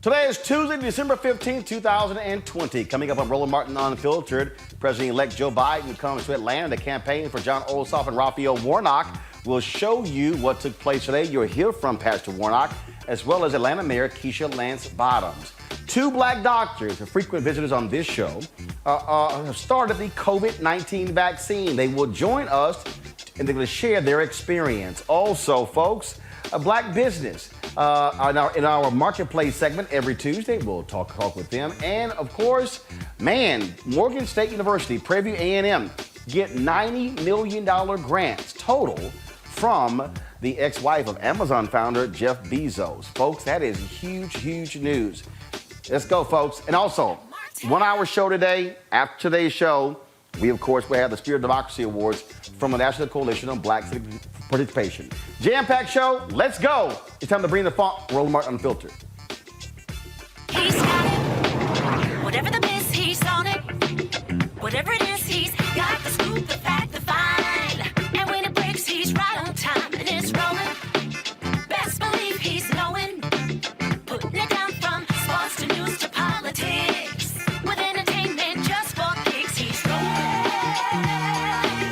Today is Tuesday, December 15th, 2020. Coming up on Roland Martin Unfiltered, President-elect Joe Biden comes to Atlanta to campaign for John Ossoff and Raphael Warnock. We'll show you what took place today. You'll hear from Pastor Warnock, as well as Atlanta Mayor Keisha Lance Bottoms. Two black doctors, frequent visitors on this show, have started the COVID-19 vaccine. They will join us and they're going to share their experience. Also, folks, a black business. In our marketplace segment every Tuesday, we'll talk with them. And of course, Morgan State University, Prairie View A&M, get $90 million grants total from the ex-wife of Amazon founder Jeff Bezos. Folks, that is huge, huge news. Let's go, folks. And also, 1 hour show today. After today's show, we, of course, will have the Spirit of Democracy Awards from the National Coalition on Black Civic Participation. Jam-packed show. Let's go. It's time to bring the funk. Roland Martin Unfiltered. He's got it. Whatever the miss, he's on it. Whatever it is, he's got the scoop, the fact, the find. And when it breaks, he's right on time. And it's rolling. Best believe he's knowing. Putting it down from sports to news to politics. With entertainment just for kicks, he's rolling.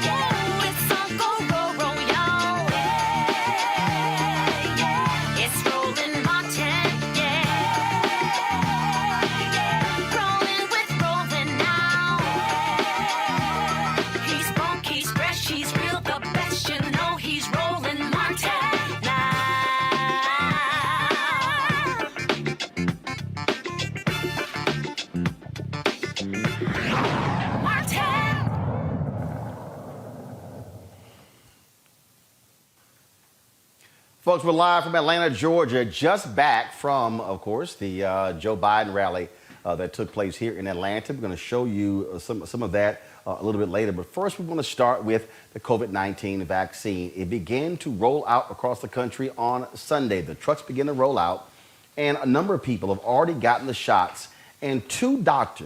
Yeah, it's Uncle Roro, y'all. Yeah, it's Roland Martin. Yeah, rolling with Roland now. He's funk, he's fresh, he's real, the best. You know he's Roland Martin now. Martin. Folks, we're live from Atlanta, Georgia, just back from, of course, the Joe Biden rally that took place here in Atlanta. We're going to show you some of that a little bit later. But first, we want to start with the COVID-19 vaccine. It began to roll out across the country on Sunday. The trucks began to roll out, and a number of people have already gotten the shots. And two black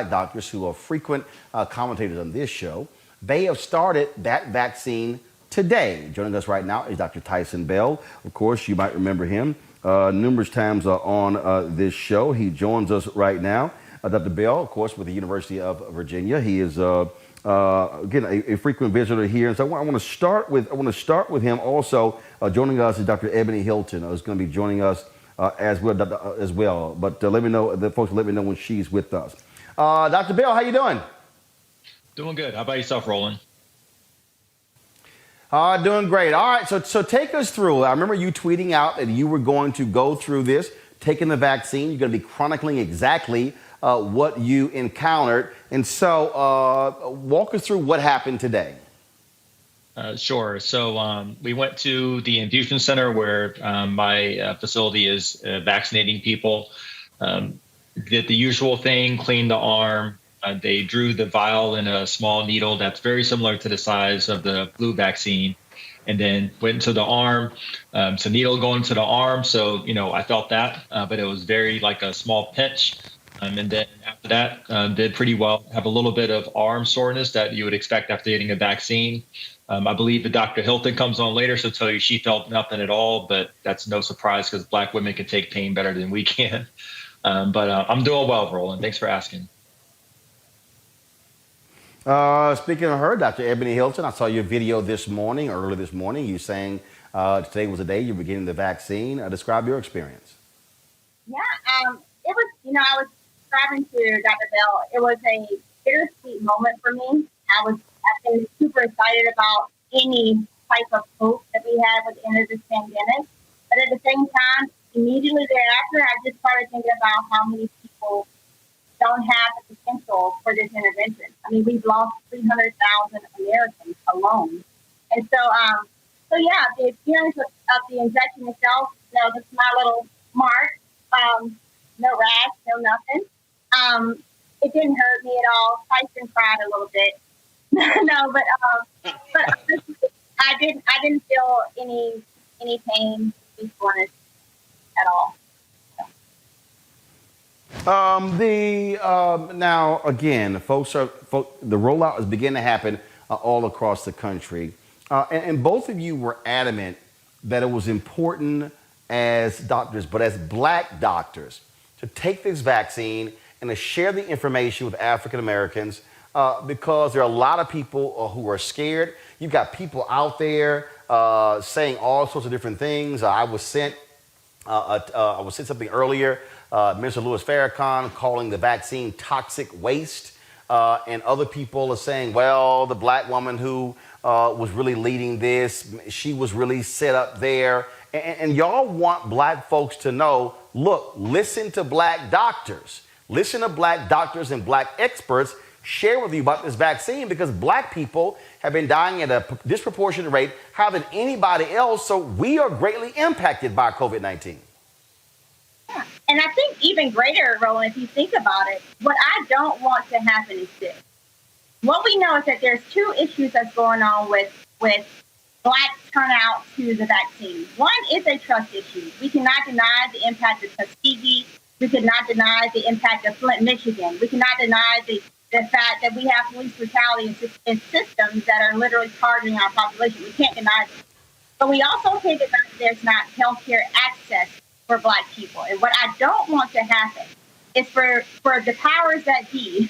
doctors who are frequent commentators on this show, they have started that vaccine today. Joining us right now is Dr. Tyson Bell. Of course, you might remember him numerous times on this show. He joins us right now. Dr. Bell, of course, with the University of Virginia. He is again a frequent visitor here, and so I want to start with him. Also joining us is Dr. Ebony Hilton, who's going to be joining us as well. But let me know, the folks, let me know when she's with us. Dr. Bell, how you doing? Doing good. How about yourself, Roland? Doing great. All right, so take us through. I remember you tweeting out that you were going to go through this, taking the vaccine. You're going to be chronicling exactly what you encountered. And so walk us through what happened today. Sure. So we went to the infusion center where my facility is vaccinating people. Did the usual thing, cleaned the arm. They drew the vial in a small needle that's very similar to the size of the flu vaccine, and then went into the arm. So needle going to the arm. So, I felt that, but it was very like a small pinch. And then after that, did pretty well. Have a little bit of arm soreness that you would expect after getting a vaccine. I believe the Dr. Hilton comes on later, so tell you she felt nothing at all, but that's no surprise because Black women can take pain better than we can. But I'm doing well, Roland. Thanks for asking. Speaking of her, Dr. Ebony Hilton, I saw your video early this morning, you saying today was the day you were getting the vaccine. Describe your experience. Yeah, it was, I was describing to Dr. Bell, it was a bittersweet moment for me. I've been super excited about any type of hope that we have at the end of this pandemic. But at the same time, immediately thereafter, I just started thinking about how many people don't have the potential for this intervention. I mean, we've lost 300,000 Americans alone. And so yeah, the experience of the injection itself, just my little mark, no rash, no nothing. It didn't hurt me at all. Tyson cried a little bit. No, but I didn't feel any pain, soreness at all. Now again, the rollout is beginning to happen all across the country, and both of you were adamant that it was important as doctors, but as Black doctors, to take this vaccine and to share the information with African Americans, because there are a lot of people who are scared. You've got people out there saying all sorts of different things. I was sent something earlier. Mr. Louis Farrakhan calling the vaccine toxic waste, and other people are saying, well, the Black woman who was really leading this, she was really set up there. And y'all want Black folks to know, look, listen to Black doctors. Listen to Black doctors and Black experts share with you about this vaccine, because Black people have been dying at a disproportionate rate higher than anybody else. So we are greatly impacted by COVID-19. Yeah. And I think even greater, Roland, if you think about it, what I don't want to happen is this. What we know is that there's two issues that's going on with Black turnout to the vaccine. One is a trust issue. We cannot deny the impact of Tuskegee. We cannot deny the impact of Flint, Michigan. We cannot deny the fact that we have police brutality and systems that are literally targeting our population. We can't deny this. But we also can't deny that there's not healthcare access for Black people. And what I don't want to happen is for the powers that be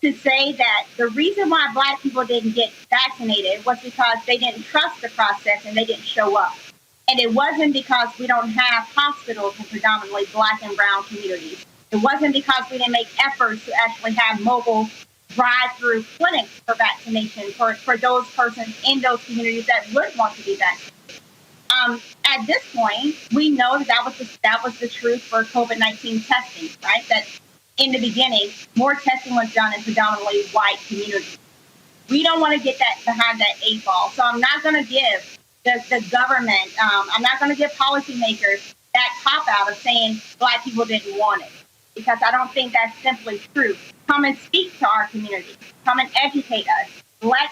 to say that the reason why Black people didn't get vaccinated was because they didn't trust the process and they didn't show up. And it wasn't because we don't have hospitals in predominantly Black and brown communities. It wasn't because we didn't make efforts to actually have mobile drive-through clinics for vaccination for those persons in those communities that would want to be vaccinated. At this point, we know that was the truth for COVID-19 testing, right? That in the beginning, more testing was done in predominantly white communities. We don't want to get that behind that 8 ball. So I'm not going to give the government, I'm not going to give policymakers that cop-out of saying Black people didn't want it, because I don't think that's simply true. Come and speak to our community. Come and educate us. Let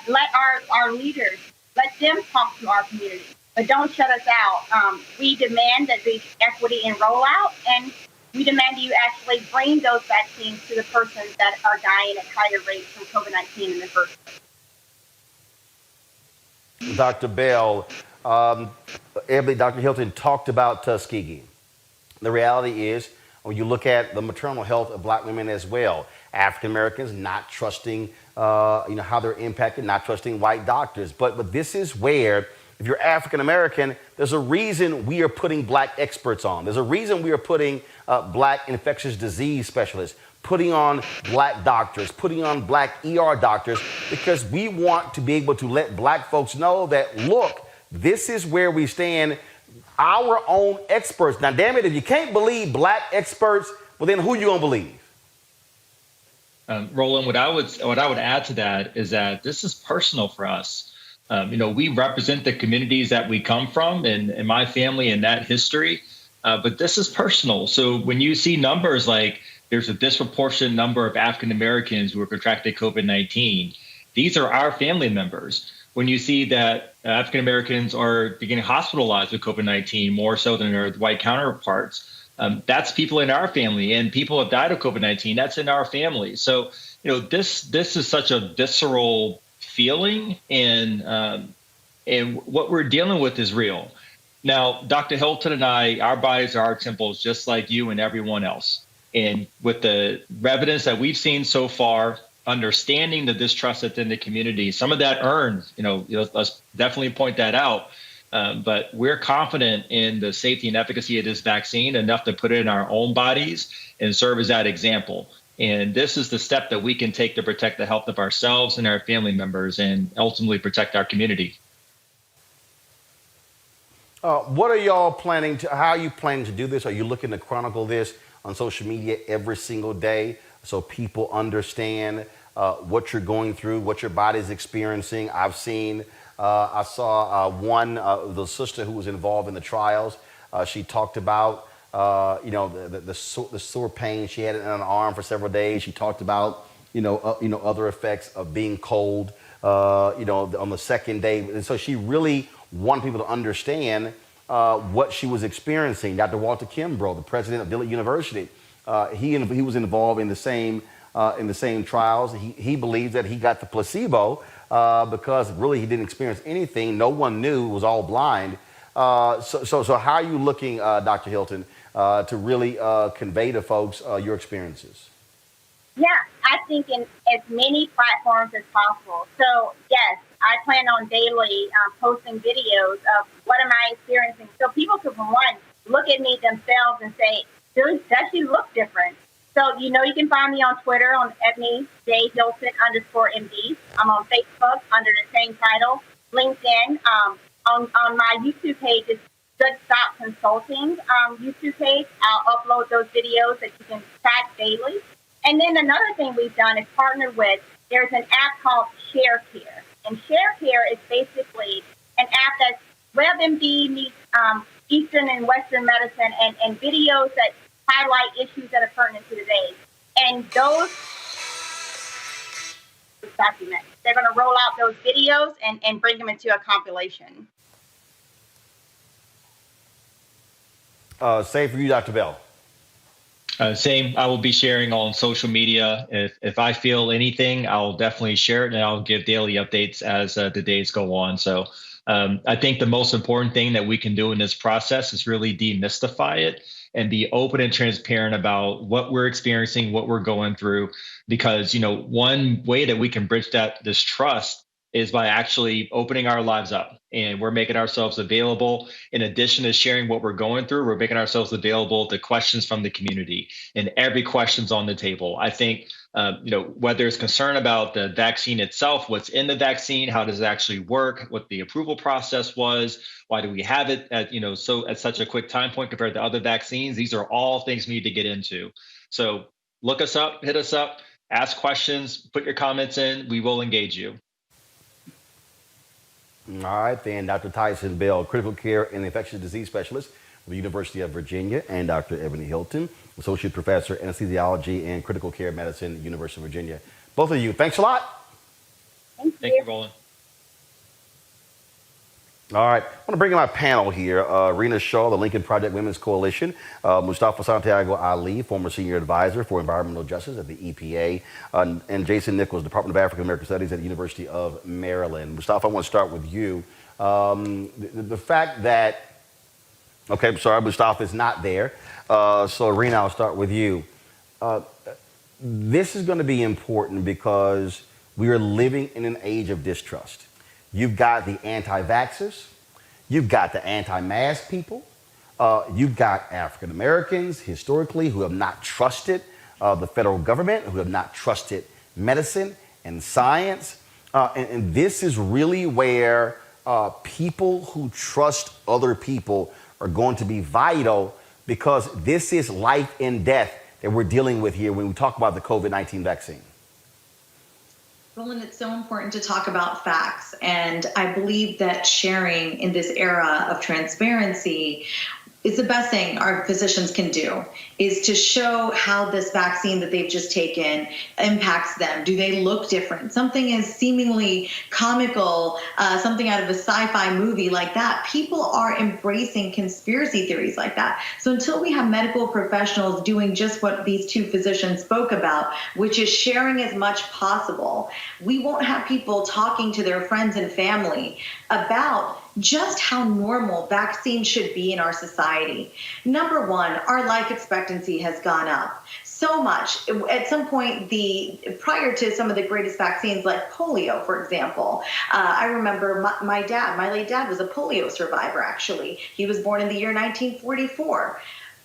our leaders, let them talk to our community. But don't shut us out. We demand that there's equity in rollout, and we demand that you actually bring those vaccines to the persons that are dying at higher rates from COVID-19 in the first place. Dr. Bell, Dr. Hilton talked about Tuskegee. The reality is, when you look at the maternal health of Black women as well, African Americans not trusting, how they're impacted, not trusting white doctors. But this is where, if you're African American, there's a reason we are putting Black experts on. There's a reason we are putting Black infectious disease specialists, putting on black doctors, putting on black ER doctors, because we want to be able to let black folks know that, look, this is where we stand, our own experts. Now, damn it, if you can't believe black experts, well, then who you gonna believe? Roland, what I would add to that is that this is personal for us. We represent the communities that we come from and my family and that history, but this is personal. So when you see numbers like there's a disproportionate number of African Americans who have contracted COVID-19, these are our family members. When you see that African Americans are getting hospitalized with COVID-19 more so than their white counterparts, that's people in our family, and people have died of COVID-19. That's in our family. So, this is such a visceral feeling, and what we're dealing with is real. Now, Dr. Hilton and I, our bodies are our temples, just like you and everyone else. And with the evidence that we've seen so far, understanding the distrust within the community, some of that earned, let's definitely point that out. But we're confident in the safety and efficacy of this vaccine enough to put it in our own bodies and serve as that example. And this is the step that we can take to protect the health of ourselves and our family members and ultimately protect our community. What are y'all planning to, how are you planning to do this? Are you looking to chronicle this on social media every single day so people understand what you're going through, what your body's experiencing? I saw the sister who was involved in the trials. She talked about, the sore pain she had in an arm for several days. She talked about, other effects of being cold, on the second day. And so she really wanted people to understand what she was experiencing. Dr. Walter Kimbrough, the president of Dillard University, he was involved in the same trials. He believes that he got the placebo because really he didn't experience anything. No one knew. It was all blind. So how are you looking, Dr. Hilton, to really convey to folks your experiences? Yeah, I think in as many platforms as possible. So yes, I plan on daily posting videos of what am I experiencing, so people can, one, look at me themselves and say, does she look different? So, you can find me on Twitter at me, @JHilton_MD. I'm on Facebook under the same title. LinkedIn. On my YouTube page, it's Good Stop Consulting YouTube page. I'll upload those videos that you can track daily. And then another thing we've done is partner with, there's an app called ShareCare. And ShareCare is basically an app that's WebMD meets Eastern and Western medicine and videos that highlight issues that are pertinent to today. And those documents, they're going to roll out those videos and bring them into a compilation. Same for you, Dr. Bell. Same. I will be sharing on social media. If I feel anything, I'll definitely share it, and I'll give daily updates as the days go on. So I think the most important thing that we can do in this process is really demystify it and be open and transparent about what we're experiencing, what we're going through. Because, one way that we can bridge this trust is by actually opening our lives up, and we're making ourselves available. In addition to sharing what we're going through, we're making ourselves available to questions from the community, and every question's on the table. I think, whether it's concern about the vaccine itself, what's in the vaccine, how does it actually work, what the approval process was, why do we have it at such a quick time point compared to other vaccines? These are all things we need to get into. So look us up, hit us up, ask questions, put your comments in. We will engage you. All right, then, Dr. Tyson Bell, critical care and infectious disease specialist at the University of Virginia, and Dr. Ebony Hilton, associate professor, anesthesiology and critical care medicine, University of Virginia. Both of you, thanks a lot. Thank you, Roland. All right, I want to bring in my panel here. Rena Shaw, the Lincoln Project Women's Coalition, Mustafa Santiago Ali, former senior advisor for environmental justice at the EPA, and Jason Nichols, Department of African American Studies at the University of Maryland. Mustafa, I want to start with you. The fact that, okay, I'm sorry, Mustafa is not there. So Rena, I'll start with you. This is going to be important because we are living in an age of distrust. You've got the anti-vaxxers, you've got the anti-mask people, you've got African Americans historically who have not trusted the federal government, who have not trusted medicine and science. And this is really where people who trust other people are going to be vital, because this is life and death that we're dealing with here when we talk about the COVID-19 vaccine. Roland, it's so important to talk about facts. And I believe that sharing in this era of transparency is the best thing our physicians can do, is to show how this vaccine that they've just taken impacts them. Do they look different? Something as seemingly comical, something out of a sci-fi movie like that. People are embracing conspiracy theories like that. So until we have medical professionals doing just what these two physicians spoke about, which is sharing as much possible, we won't have people talking to their friends and family about just how normal vaccines should be in our society. Number one, our life expectancy has gone up so much. At some point, prior to some of the greatest vaccines like polio, for example, I remember my late dad was a polio survivor, actually. He was born in the year 1944.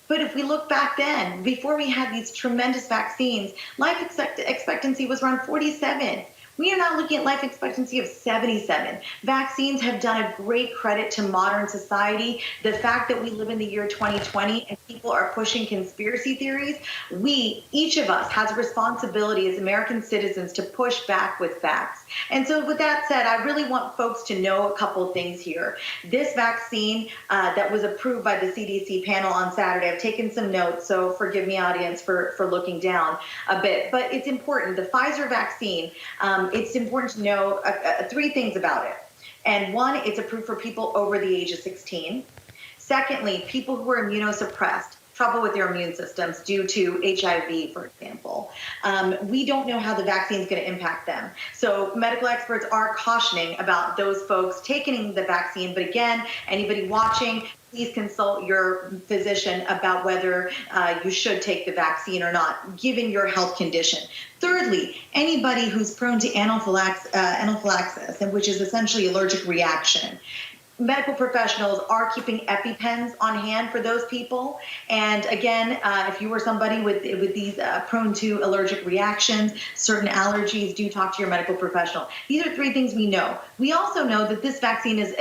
But if we look back then, before we had these tremendous vaccines, life expectancy was around 47. We are now looking at life expectancy of 77. Vaccines have done a great credit to modern society. The fact that we live in the year 2020 and people are pushing conspiracy theories, each of us has a responsibility as American citizens to push back with facts. And so with that said, I really want folks to know a couple of things here. This vaccine that was approved by the CDC panel on Saturday, I've taken some notes, so forgive me, audience, for looking down a bit. But it's important. The Pfizer vaccine, it's important to know three things about it. And one, it's approved for people over the age of 16. Secondly, people who are immunosuppressed, trouble with their immune systems due to HIV, for example. We don't know how the vaccine is going to impact them. So medical experts are cautioning about those folks taking the vaccine. But again, anybody watching, please consult your physician about whether you should take the vaccine or not, given your health condition. Thirdly, anybody who's prone to anaphylaxis, which is essentially allergic reaction. Medical professionals are keeping EpiPens on hand for those people. And again, if you were somebody with these prone to allergic reactions, certain allergies, do talk to your medical professional. These are three things we know. We also know that this vaccine is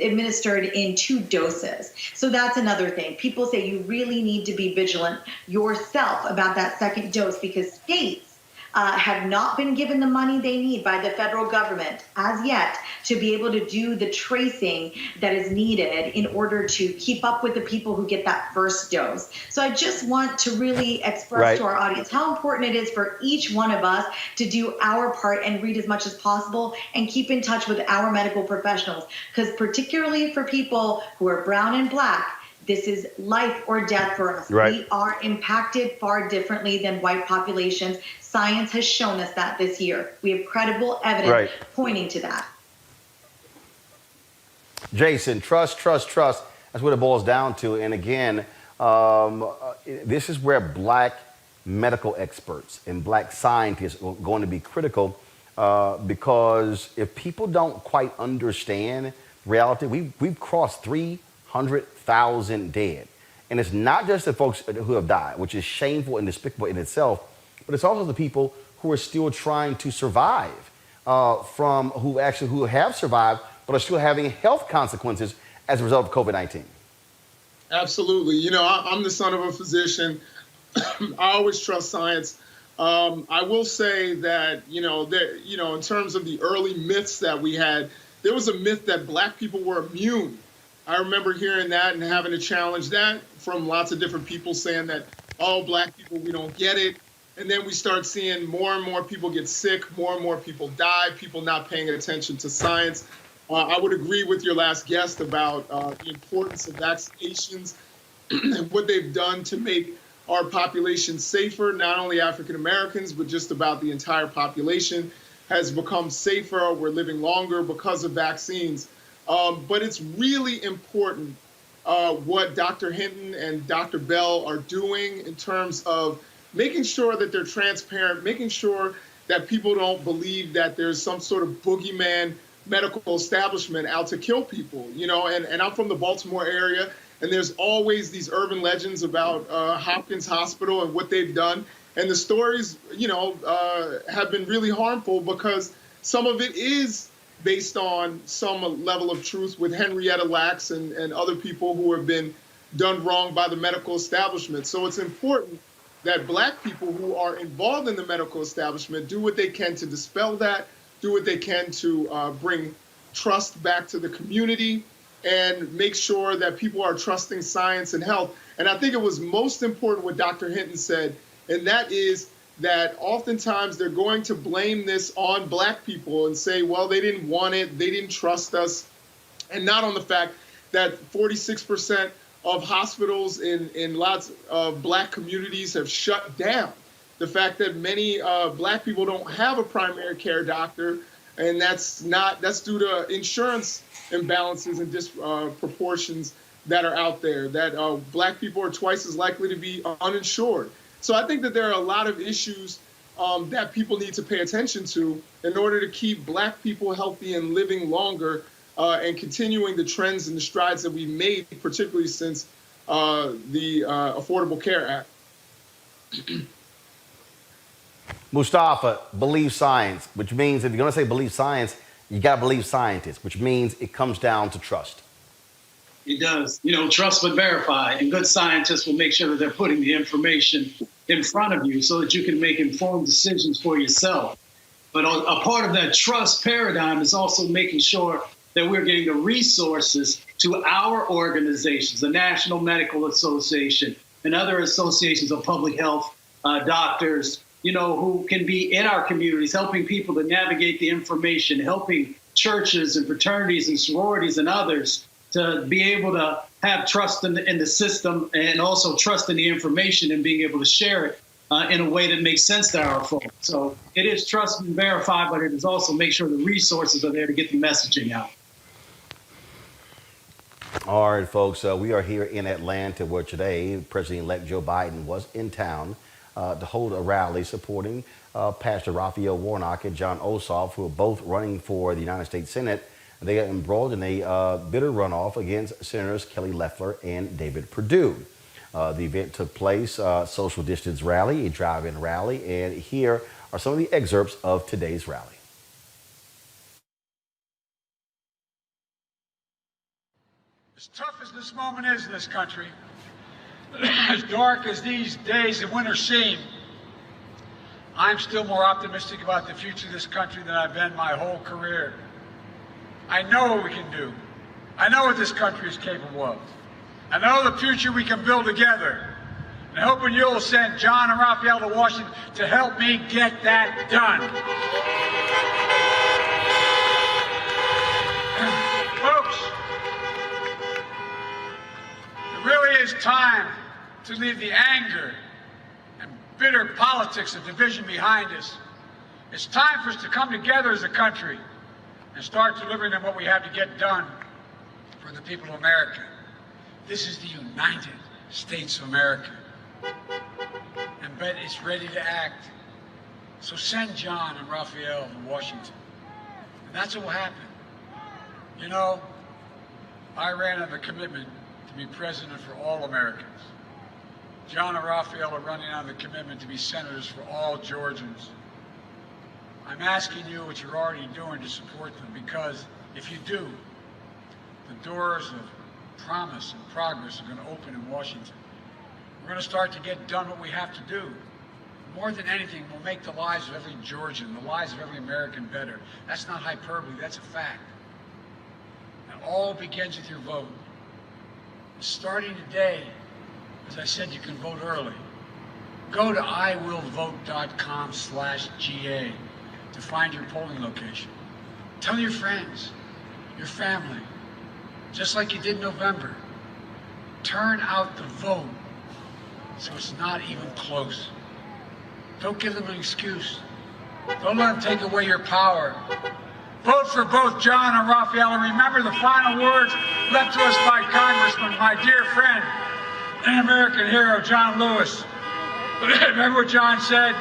administered in 2 doses. So that's another thing. People say you really need to be vigilant yourself about that second dose, because states have not been given the money they need by the federal government as yet to be able to do the tracing that is needed in order to keep up with the people who get that first dose. So I just want to really express to our audience how important it is for each one of us to do our part and read as much as possible and keep in touch with our medical professionals, because particularly for people who are brown and black, this is life or death for us. Right. We are impacted far differently than white populations. Science has shown us that this year. We have credible evidence pointing to that. Jason, trust. That's what it boils down to. And again, this is where black medical experts and black scientists are going to be critical, because if people don't quite understand reality, we've crossed 300,000 dead. And it's not just the folks who have died, which is shameful and despicable in itself, but it's also the people who are still trying to survive, who have survived, but are still having health consequences as a result of COVID-19. Absolutely. You know, I'm the son of a physician. I always trust science. I will say that, in terms of the early myths that we had, there was a myth that black people were immune. I remember hearing that and having to challenge that from lots of different people, saying that, oh, black people, we don't get it. And then we start seeing more and more people get sick, more and more people die, people not paying attention to science. I would agree with your last guest about the importance of vaccinations and what they've done to make our population safer. Not only African Americans, but just about the entire population has become safer. We're living longer because of vaccines. But it's really important what Dr. Hinton and Dr. Bell are doing in terms of making sure that they're transparent, making sure that people don't believe that there's some sort of boogeyman medical establishment out to kill people, and I'm from the Baltimore area, and there's always these urban legends about Hopkins Hospital and what they've done. And the stories, have been really harmful because some of it is based on some level of truth with Henrietta Lacks and other people who have been done wrong by the medical establishment. So it's important that Black people who are involved in the medical establishment do what they can to dispel that, do what they can to bring trust back to the community, and make sure that people are trusting science and health. And I think it was most important what Dr. Hinton said, and that is that oftentimes they're going to blame this on Black people and say, well, they didn't want it, they didn't trust us, and not on the fact that 46% of hospitals in lots of Black communities have shut down. The fact that many Black people don't have a primary care doctor, and that's due to insurance imbalances and disproportions that are out there, that Black people are twice as likely to be uninsured. So I think that there are a lot of issues that people need to pay attention to in order to keep Black people healthy and living longer, and continuing the trends and the strides that we've made, particularly since the Affordable Care Act. Mustafa, believe science, which means if you're going to say believe science, you got to believe scientists, which means it comes down to trust. It does. Trust but verify, and good scientists will make sure that they're putting the information in front of you so that you can make informed decisions for yourself. But a part of that trust paradigm is also making sure that we're getting the resources to our organizations, the National Medical Association and other associations of public health doctors, who can be in our communities, helping people to navigate the information, helping churches and fraternities and sororities and others to be able to have trust in the system, and also trust in the information and being able to share it in a way that makes sense to our folks. So it is trust and verify, but it is also make sure the resources are there to get the messaging out. All right, folks, we are here in Atlanta where today President-elect Joe Biden was in town to hold a rally supporting Pastor Raphael Warnock and John Ossoff, who are both running for the United States Senate. They are embroiled in a bitter runoff against Senators Kelly Loeffler and David Perdue. The event took place, social distance rally, a drive-in rally, and here are some of the excerpts of today's rally. As tough as this moment is in this country, as dark as these days of winter seem, I'm still more optimistic about the future of this country than I've been my whole career. I know what we can do. I know what this country is capable of. I know the future we can build together. And I'm hoping you'll send John and Raphael to Washington to help me get that done. Folks, it really is time to leave the anger and bitter politics of division behind us. It's time for us to come together as a country and start delivering them what we have to get done for the people of America. This is the United States of America. And bet it's ready to act. So send John and Raphael to Washington. And that's what will happen. I ran on the commitment to be president for all Americans. John and Raphael are running on the commitment to be senators for all Georgians. I'm asking you what you're already doing to support them, because if you do, the doors of promise and progress are going to open in Washington. We're going to start to get done what we have to do. More than anything, we'll make the lives of every Georgian, the lives of every American better. That's not hyperbole, that's a fact. And all begins with your vote. Starting today, as I said, you can vote early. Go to iwillvote.com/GA to find your polling location. Tell your friends, your family, just like you did in November. Turn out the vote so it's not even close. Don't give them an excuse. Don't let them take away your power. Vote for both John and Raphael, and remember the final words left to us by Congressman, my dear friend and American hero, John Lewis. Remember what John said?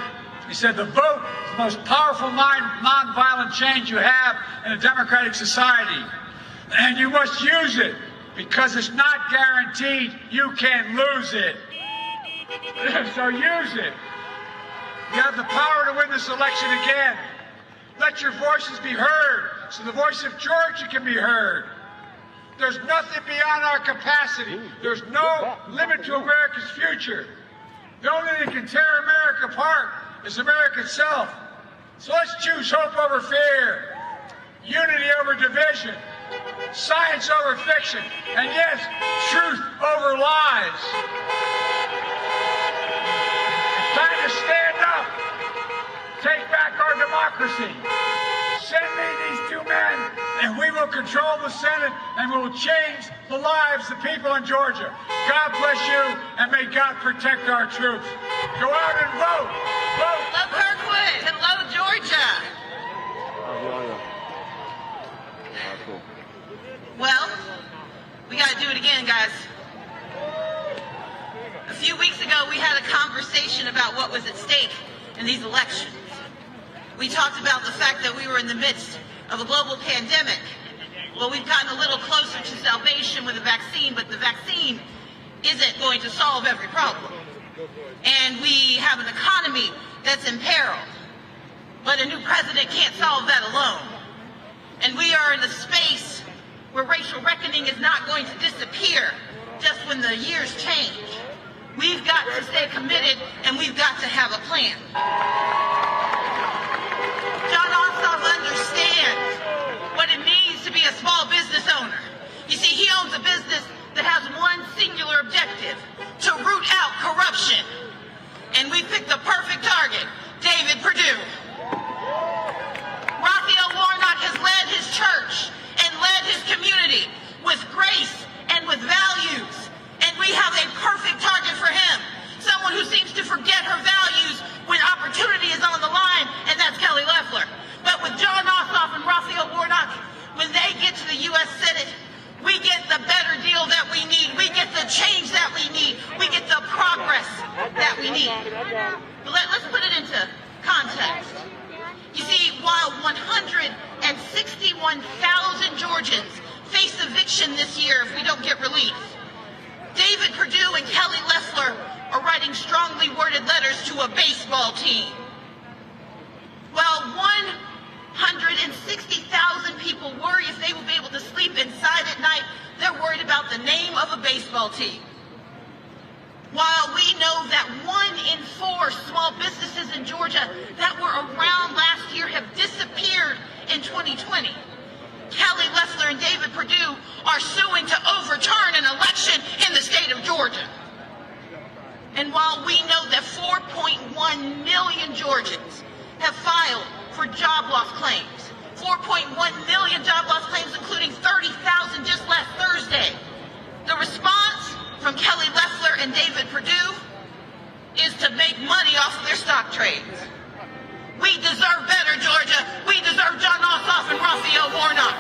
He said, the vote is the most powerful nonviolent change you have in a democratic society. And you must use it, because it's not guaranteed you can lose it. So use it. You have the power to win this election again. Let your voices be heard so the voice of Georgia can be heard. There's nothing beyond our capacity. There's no limit to America's future. The only thing that can tear America apart is America itself. So let's choose hope over fear, unity over division, science over fiction, and yes, truth over lies. It's time to stand up, take back our democracy. Send me these two men, and we will control the Senate, and we will change the lives of people in Georgia. God bless you, and may God protect our troops. Go out and vote. Vote. Hello, Kirkwood. Hello, Georgia. Well, we got to do it again, guys. A few weeks ago, we had a conversation about what was at stake in these elections. We talked about the fact that we were in the midst of a global pandemic. Well, we've gotten a little closer to salvation with the vaccine, but the vaccine isn't going to solve every problem. And we have an economy that's in peril. But a new president can't solve that alone. And we are in a space where racial reckoning is not going to disappear just when the years change. We've got to stay committed, and we've got to have a plan. John Ossoff understands what it means to be a small business owner. You see, he owns a business that has one singular objective: to root out corruption. And we picked the perfect target, David Perdue. Raphael Warnock has led his church and led his community with grace and with values. And we have a perfect target for him. Someone who seems to forget her values when opportunity is on the line, and that's Kelly Loeffler. But with John Ossoff and Raphael Warnock, when they get to the U.S. Senate, we get the better deal that we need. We get the change that we need. We get the progress that we need. But let's put it into context. You see, while 161,000 Georgians face eviction this year if we don't get relief, David Perdue and Kelly Loeffler are writing strongly worded letters to a baseball team. While 160,000 people worry if they will be able to sleep inside at night, they're worried about the name of a baseball team. While we know that 1 in 4 small businesses in Georgia that were around last year have disappeared in 2020, Kelly Loeffler and David Perdue are suing to overturn an election in the state of Georgia. And while we know that 4.1 million Georgians have filed for job loss claims, 4.1 million job loss claims, including 30,000 just last Thursday, the response from Kelly Loeffler and David Perdue is to make money off of their stock trades. We deserve better, Georgia. We deserve John Ossoff and Raphael Warnock.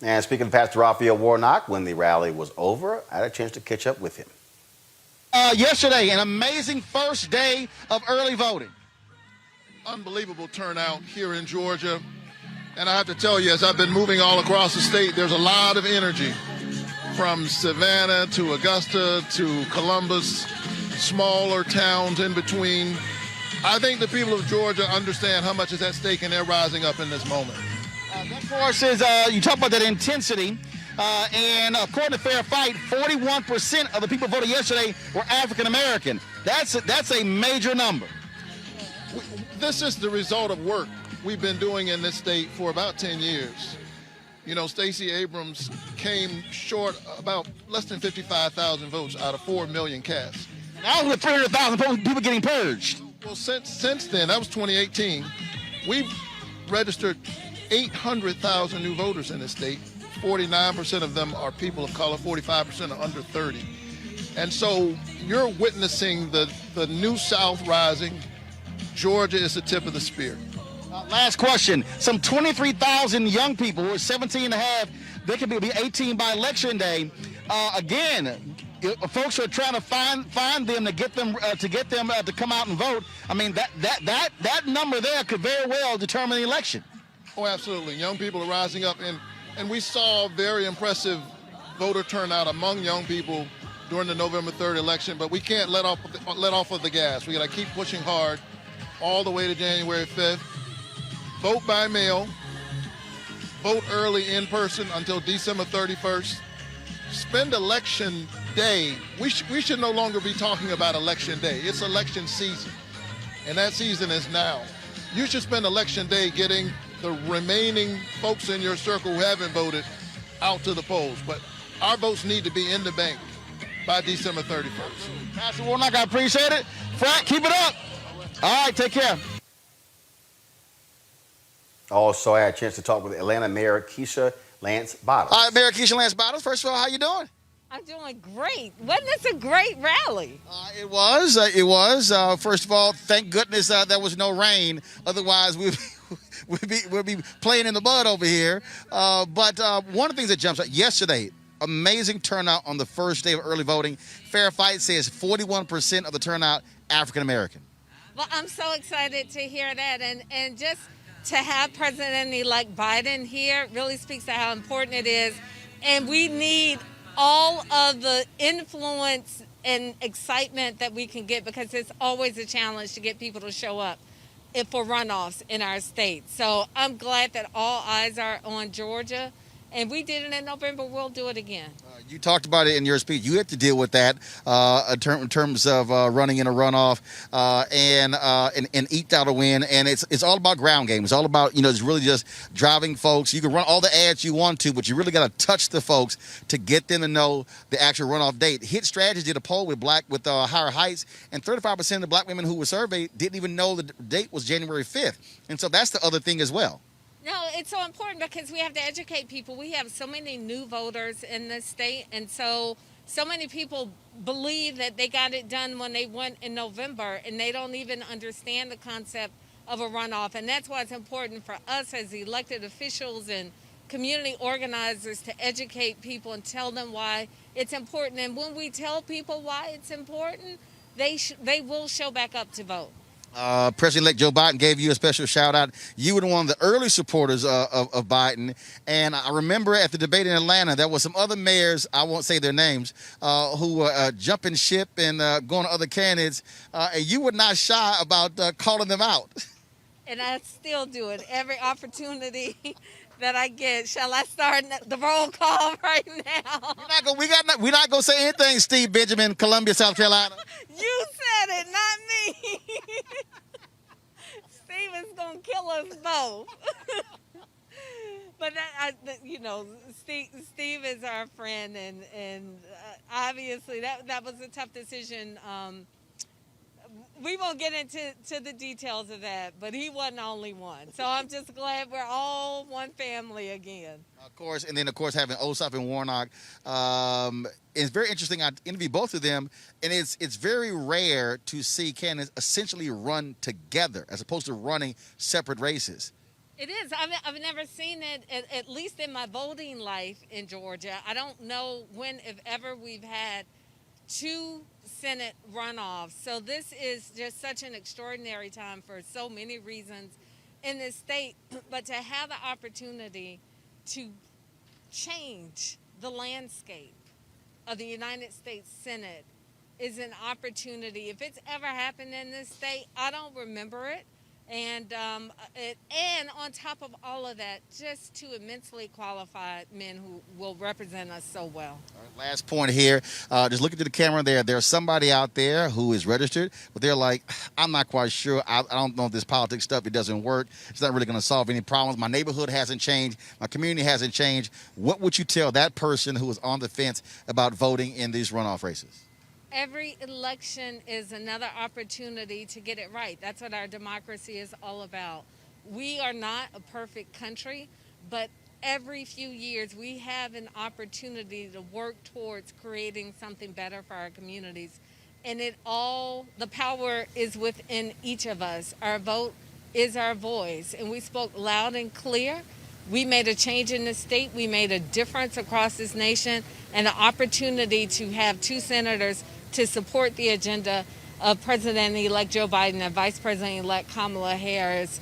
And speaking of Pastor Raphael Warnock, when the rally was over, I had a chance to catch up with him. Yesterday, an amazing first day of early voting. Unbelievable turnout here in Georgia. And I have to tell you, as I've been moving all across the state, there's a lot of energy from Savannah to Augusta to Columbus, smaller towns in between. I think the people of Georgia understand how much is at stake, and they're rising up in this moment. That, of course, is you talk about that intensity. And according to Fair Fight, 41% of the people voted yesterday were African American. That's a major number. This is the result of work we've been doing in this state for about 10 years. You know, Stacey Abrams came short about less than 55,000 votes out of 4 million cast. Now with 300,000 people getting purged. Well, since then, that was 2018, we've registered 800,000 new voters in this state. 49% of them are people of color, 45% are under 30. And so you're witnessing the new South rising. Georgia is the tip of the spear. Last question. Some 23,000 young people who are 17 and a half, they could be 18 by election day. Again, folks are trying to find them to get them to come out and vote. I mean, that number there could very well determine the election. Oh, absolutely. Young people are rising up, and we saw very impressive voter turnout among young people during the November 3rd election, but we can't let off of the gas. We got to keep pushing hard all the way to January 5th. Vote by mail. Vote early in person until December 31st. Spend election day. We should no longer be talking about election day. It's election season, and that season is now. You should spend election day getting the remaining folks in your circle who haven't voted out to the polls. But our votes need to be in the bank by December 31st. Pastor Warnock, I appreciate it. Frank, keep it up. All right, take care. Also, I had a chance to talk with Atlanta Mayor Keisha Lance Bottoms. All right, Mayor Keisha Lance Bottoms. First of all, how you doing? I'm doing great. Wasn't this a great rally? It was. First of all, thank goodness there was no rain. Otherwise, we'd be playing in the mud over here. But one of the things that jumps out yesterday, amazing turnout on the first day of early voting. Fair Fight says 41% of the turnout African American. Well, I'm so excited to hear that, and just to have President-elect Biden here really speaks to how important it is. And we need all of the influence and excitement that we can get, because it's always a challenge to get people to show up for runoffs in our state. So I'm glad that all eyes are on Georgia. And we did it in November. We'll do it again. You talked about it in your speech. You have to deal with that in terms of running in a runoff and eked out a win. And it's all about ground game. It's all about, it's really just driving folks. You can run all the ads you want to, but you really got to touch the folks to get them to know the actual runoff date. Hit Strategies did a poll with Higher Heights, and 35% of the black women who were surveyed didn't even know the date was January 5th. And so that's the other thing as well. No, it's so important because we have to educate people. We have so many new voters in this state, and so many people believe that they got it done when they went in November, and they don't even understand the concept of a runoff. And that's why it's important for us as elected officials and community organizers to educate people and tell them why it's important. And when we tell people why it's important, they will show back up to vote. President-elect Joe Biden gave you a special shout out. You were one of the early supporters of Biden. And I remember at the debate in Atlanta, there were some other mayors, I won't say their names, who were jumping ship and going to other candidates. And you were not shy about calling them out. And I still do it every opportunity that I get. Shall I start the roll call right now? We're not gonna say anything, Steve Benjamin, Columbia, South Carolina. You said it, not me. Steve is gonna kill us both. But Steve is our friend, and obviously that was a tough decision. We won't get into the details of that, but he wasn't the only one. So I'm just glad we're all one family again. Of course, and then, of course, having Ossoff and Warnock. It's very interesting. I interviewed both of them, and it's very rare to see candidates essentially run together as opposed to running separate races. It is. I've never seen it, at least in my voting life in Georgia. I don't know when, if ever, we've had two Senate runoffs. So this is just such an extraordinary time for so many reasons in this state. But to have the opportunity to change the landscape of the United States Senate is an opportunity. If it's ever happened in this state, I don't remember it. And on top of all of that, just two immensely qualified men who will represent us so well. All right, last point here. Just looking to the camera there. There's somebody out there who is registered, but they're like, I'm not quite sure. I don't know if this politics stuff, it doesn't work. It's not really going to solve any problems. My neighborhood hasn't changed. My community hasn't changed. What would you tell that person who is on the fence about voting in these runoff races? Every election is another opportunity to get it right. That's what our democracy is all about. We are not a perfect country, but every few years we have an opportunity to work towards creating something better for our communities. And the power is within each of us. Our vote is our voice. And we spoke loud and clear. We made a change in the state. We made a difference across this nation. And the opportunity to have two senators to support the agenda of President-elect Joe Biden and Vice President-elect Kamala Harris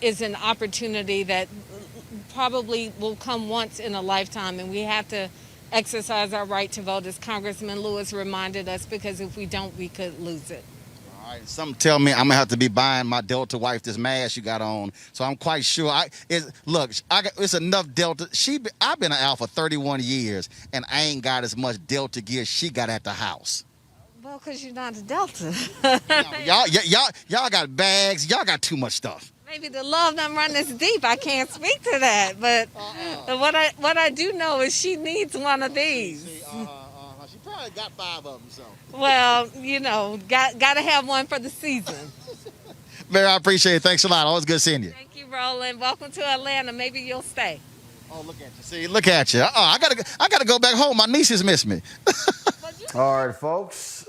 is an opportunity that probably will come once in a lifetime, and we have to exercise our right to vote, as Congressman Lewis reminded us, because if we don't, we could lose it. All right, some tell me I'm gonna have to be buying my Delta wife this mask you got on, so I'm quite sure. It's enough Delta. I've been an Al for 31 years, and I ain't got as much Delta gear she got at the house. Well, because you're not a Delta. Y'all got bags. Y'all got too much stuff. Maybe the love doesn't run this deep. I can't speak to that, but what I do know is she needs one of these. She probably got 5 of them. So. Well, got to have one for the season. Mary, I appreciate it. Thanks a lot. Always good seeing you. Thank you, Roland. Welcome to Atlanta. Maybe you'll stay. Oh, look at you. See, look at you. I gotta go back home. My nieces miss me. All right, folks.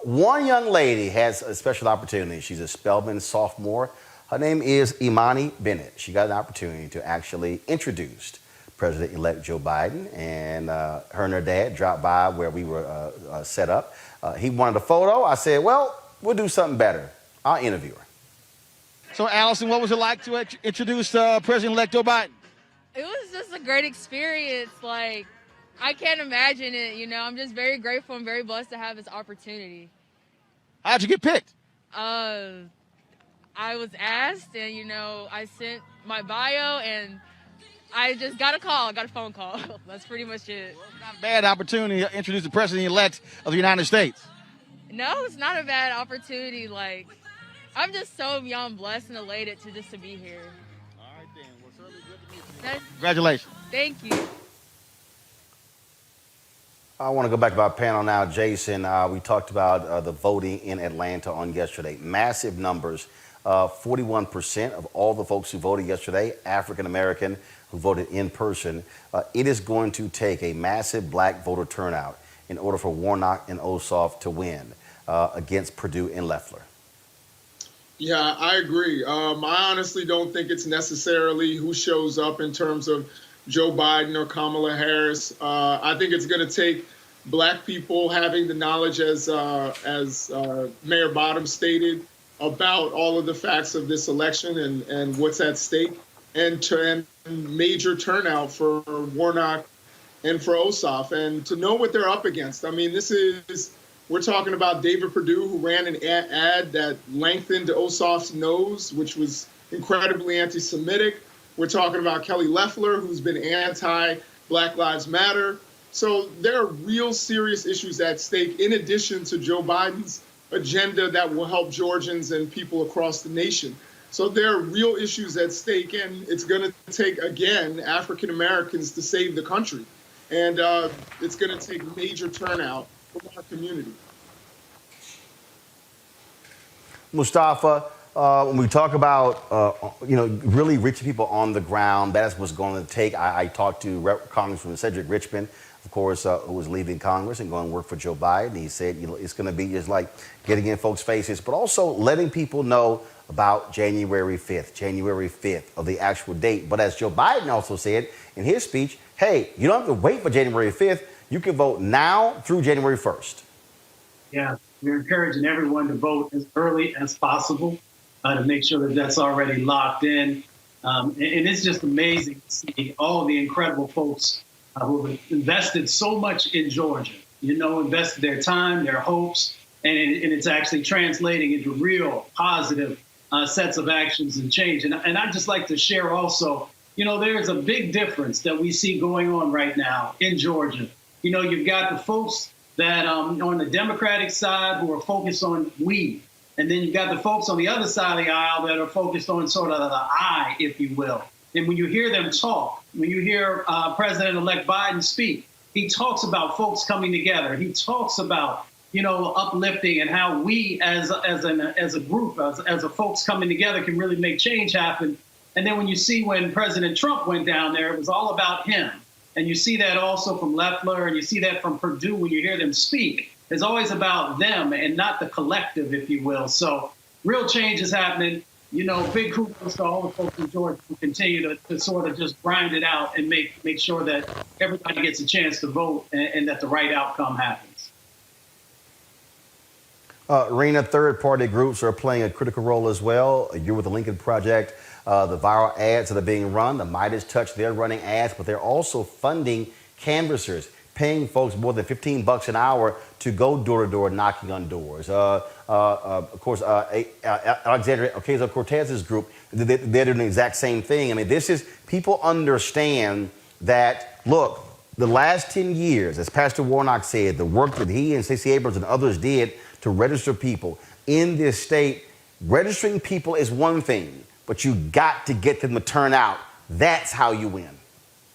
One young lady has a special opportunity. She's a Spelman sophomore. Her name is Imani Bennett. She got an opportunity to actually introduce President-elect Joe Biden, and her and her dad dropped by where we were set up. He wanted a photo. I said, well, we'll do something better. I'll interview her. So, Allison, what was it like to introduce President-elect Joe Biden? It was just a great experience. Like, I can't imagine it, I'm just very grateful and very blessed to have this opportunity. How'd you get picked? I was asked, and, I sent my bio, and I just got a phone call. That's pretty much it. Well, it's not a bad opportunity to introduce the President-elect of the United States. No, it's not a bad opportunity. Like, I'm just so beyond blessed and elated to be here. All right, then. Well, certainly good to meet you. That's, Congratulations. Thank you. I want to go back to our panel now. Jason, we talked about the voting in Atlanta on yesterday. Massive numbers. 41% of all the folks who voted yesterday, African American, who voted in person. It is going to take a massive black voter turnout in order for Warnock and Ossoff to win against Perdue and Loeffler. Yeah, I agree. I honestly don't think it's necessarily who shows up in terms of Joe Biden or Kamala Harris. I think it's going to take black people having the knowledge, as Mayor Bottoms stated, about all of the facts of this election and what's at stake, and major turnout for Warnock and for Ossoff, and to know what they're up against. I mean, we're talking about David Perdue, who ran an ad that lengthened Ossoff's nose, which was incredibly anti-Semitic. We're talking about Kelly Loeffler, who's been anti-Black Lives Matter. So there are real serious issues at stake, in addition to Joe Biden's agenda that will help Georgians and people across the nation. So there are real issues at stake, and it's going to take, again, African Americans to save the country. And it's going to take major turnout from our community. Mustafa, when we talk about, really reaching people on the ground, that's what's going to take. I talked to Congressman Cedric Richmond, of course, who was leaving Congress and going to work for Joe Biden. He said, it's going to be just like getting in folks' faces, but also letting people know about January 5th of the actual date. But as Joe Biden also said in his speech, hey, you don't have to wait for January 5th. You can vote now through January 1st. Yeah, we're encouraging everyone to vote as early as possible to make sure that that's already locked in. And it's just amazing to see all the incredible folks who have invested so much in Georgia, invested their time, their hopes, and it's actually translating into real positive sets of actions and change. And I'd just like to share also, there's a big difference that we see going on right now in Georgia. You've got the folks that on the Democratic side who are focused on we, and then you've got the folks on the other side of the aisle that are focused on sort of the I, if you will. And when you hear them talk, when you hear President-elect Biden speak, he talks about folks coming together. He talks about, uplifting and how we as a group, as a folks coming together can really make change happen. And then when you see when President Trump went down there, it was all about him. And you see that also from Loeffler, and you see that from Perdue when you hear them speak. It's always about them and not the collective, if you will. So real change is happening. Big kudos to all the folks in Georgia who continue to sort of just grind it out and make sure that everybody gets a chance to vote and that the right outcome happens. Rena, third-party groups are playing a critical role as well. You're with the Lincoln Project. The viral ads that are being run, the Midas Touch, they're running ads, but they're also funding canvassers, paying folks more than $15 an hour to go door to door knocking on doors. Of course, Alexandria Ocasio-Cortez's group, they're doing the exact same thing. I mean, people understand that, look, the last 10 years, as Pastor Warnock said, the work that he and Stacey Abrams and others did to register people in this state, registering people is one thing, but you got to get them to turn out. That's how you win.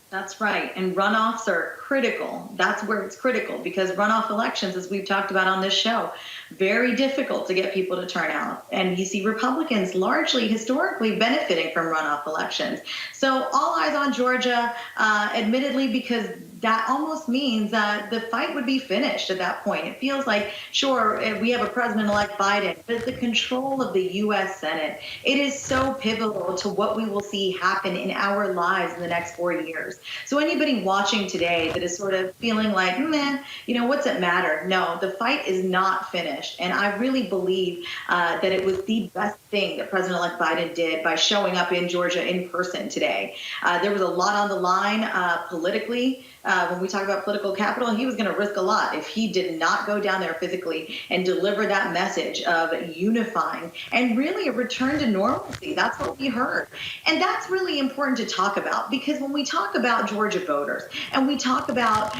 That's right. And runoffs are critical. That's where it's critical, because runoff elections, as we've talked about on this show, very difficult to get people to turn out. And you see Republicans largely historically benefiting from runoff elections. So all eyes on Georgia, admittedly, because that almost means the fight would be finished at that point. It feels like, sure, we have a president-elect Biden, but the control of the U.S. Senate, it is so pivotal to what we will see happen in our lives in the next 4 years. So anybody watching today that is sort of feeling like, man, what's it matter? No, the fight is not finished. And I really believe that it was the best thing that President-elect Biden did by showing up in Georgia in person today. There was a lot on the line politically. When we talk about political capital, he was going to risk a lot if he did not go down there physically and deliver that message of unifying and really a return to normalcy. That's what we heard. And that's really important to talk about, because when we talk about Georgia voters and we talk about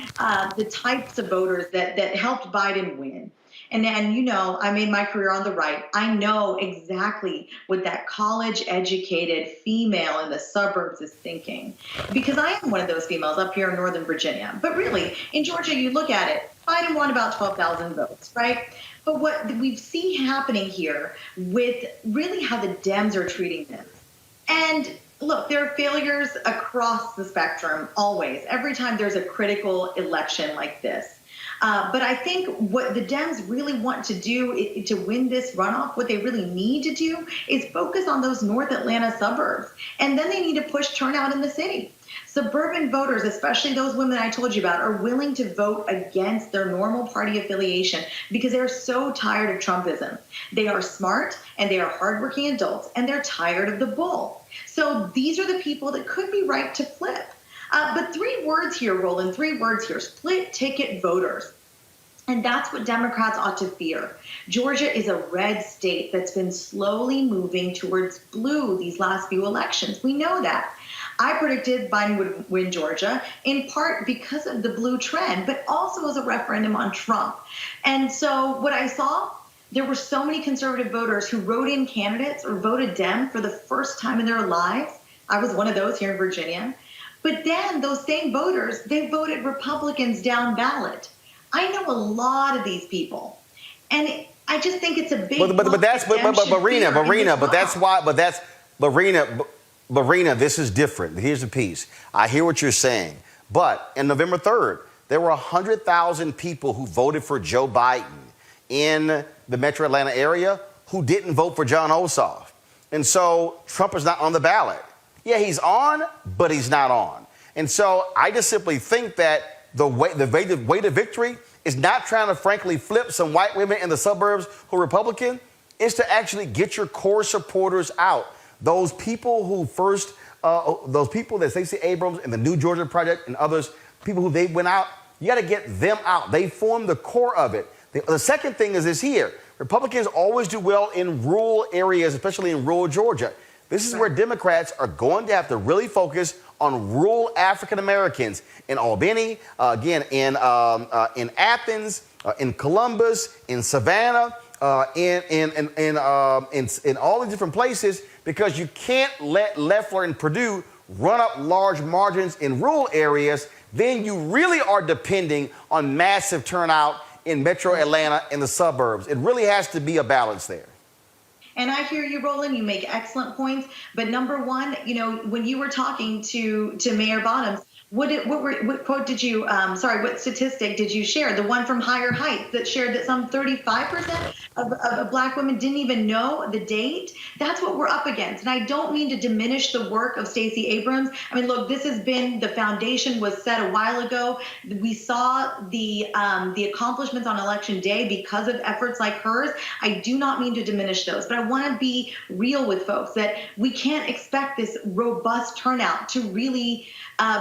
the types of voters that helped Biden win, and I made my career on the right. I know exactly what that college-educated female in the suburbs is thinking, because I am one of those females up here in Northern Virginia. But really, in Georgia, you look at it, Biden won about 12,000 votes, right? But what we see happening here with really how the Dems are treating them. And look, there are failures across the spectrum always, every time there's a critical election like this. But I think what the Dems really want to do to win this runoff, what they really need to do is focus on those North Atlanta suburbs. And then they need to push turnout in the city. Suburban voters, especially those women I told you about, are willing to vote against their normal party affiliation because they're so tired of Trumpism. They are smart and they are hardworking adults, and they're tired of the bull. So these are the people that could be right to flip. But 3 words here, Roland, 3 words here: split ticket voters. And that's what Democrats ought to fear. Georgia is a red state that's been slowly moving towards blue these last few elections. We know that. I predicted Biden would win Georgia, in part because of the blue trend, but also as a referendum on Trump. And so what I saw, there were so many conservative voters who wrote in candidates or voted Dem for the first time in their lives. I was one of those here in Virginia. But then those same voters, they voted Republicans down ballot. I know a lot of these people, and I just think it's a big. Rena, this is different. Here's the piece. I hear what you're saying, but on November 3rd, there were 100,000 people who voted for Joe Biden in the Metro Atlanta area who didn't vote for John Ossoff, and so Trump is not on the ballot. Yeah, he's on, but he's not on. And so I just simply think that the way to victory is not trying to, frankly, flip some white women in the suburbs who are Republican. It's to actually get your core supporters out. Those people who those people that Stacey Abrams and the New Georgia Project and others, people who they went out, you got to get them out. They form the core of it. The second thing is this here. Republicans always do well in rural areas, especially in rural Georgia. This is where Democrats are going to have to really focus on rural African Americans in Albany, again, in Athens, in Columbus, in Savannah, in all the different places, because you can't let Loeffler and Perdue run up large margins in rural areas. Then you really are depending on massive turnout in Metro Atlanta and the suburbs. It really has to be a balance there. And I hear you, Roland. You make excellent points. But number one, when you were talking to Mayor Bottoms, what statistic did you share? The one from Higher Heights that shared that some 35% of Black women didn't even know the date? That's what we're up against. And I don't mean to diminish the work of Stacey Abrams. I mean, look, this has been, the foundation was set a while ago. We saw the accomplishments on Election Day because of efforts like hers. I do not mean to diminish those, but I want to be real with folks that we can't expect this robust turnout to really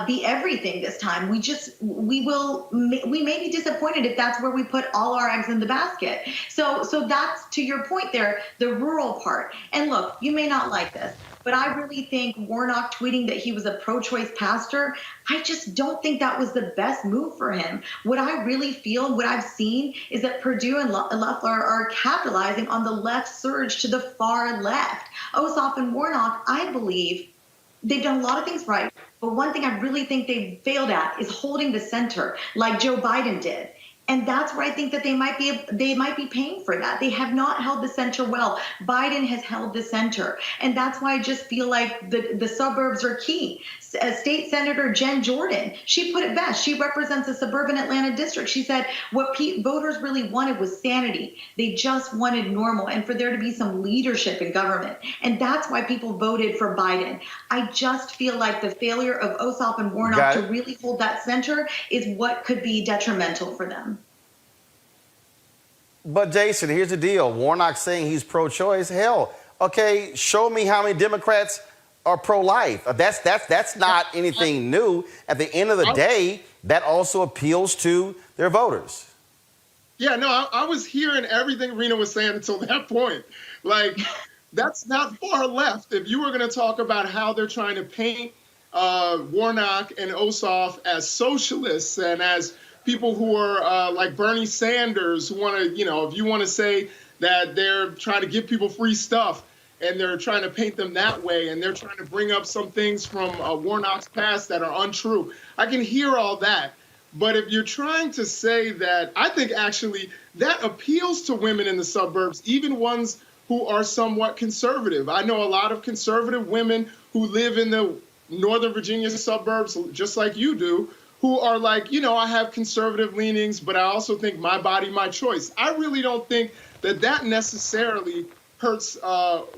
be everywhere everything this time. We may be disappointed if that's where we put all our eggs in the basket. So that's, to your point there, the rural part. And look, you may not like this, but I really think Warnock tweeting that he was a pro-choice pastor, I just don't think that was the best move for him. What I really feel, what I've seen, is that Perdue and Loeffler are capitalizing on the left surge to the far left. Ossoff and Warnock, I believe, they've done a lot of things right, but one thing I really think they've failed at is holding the center like Joe Biden did. And that's where I think that they might be paying for that. They have not held the center well. Biden has held the center. And that's why I just feel like the suburbs are key. State Senator Jen Jordan, she put it best. She represents a suburban Atlanta district. She said what voters really wanted was sanity. They just wanted normal and for there to be some leadership in government. And that's why people voted for Biden. I just feel like the failure of Ossoff and Warnock to really hold that center is what could be detrimental for them. But Jason, here's the deal. Warnock saying he's pro-choice. Hell, okay, show me how many Democrats are pro-life. That's not anything new. At the end of the day, that also appeals to their voters. Yeah, no, I was hearing everything Rena was saying until that point. Like, that's not far left. If you were going to talk about how they're trying to paint Warnock and Ossoff as socialists and as people who are like Bernie Sanders, who want to, if you want to say that they're trying to give people free stuff and they're trying to paint them that way and they're trying to bring up some things from Warnock's past that are untrue. I can hear all that. But if you're trying to say that, I think actually that appeals to women in the suburbs, even ones who are somewhat conservative. I know a lot of conservative women who live in the Northern Virginia suburbs, just like you do, who are like, I have conservative leanings, but I also think my body, my choice. I really don't think that necessarily hurts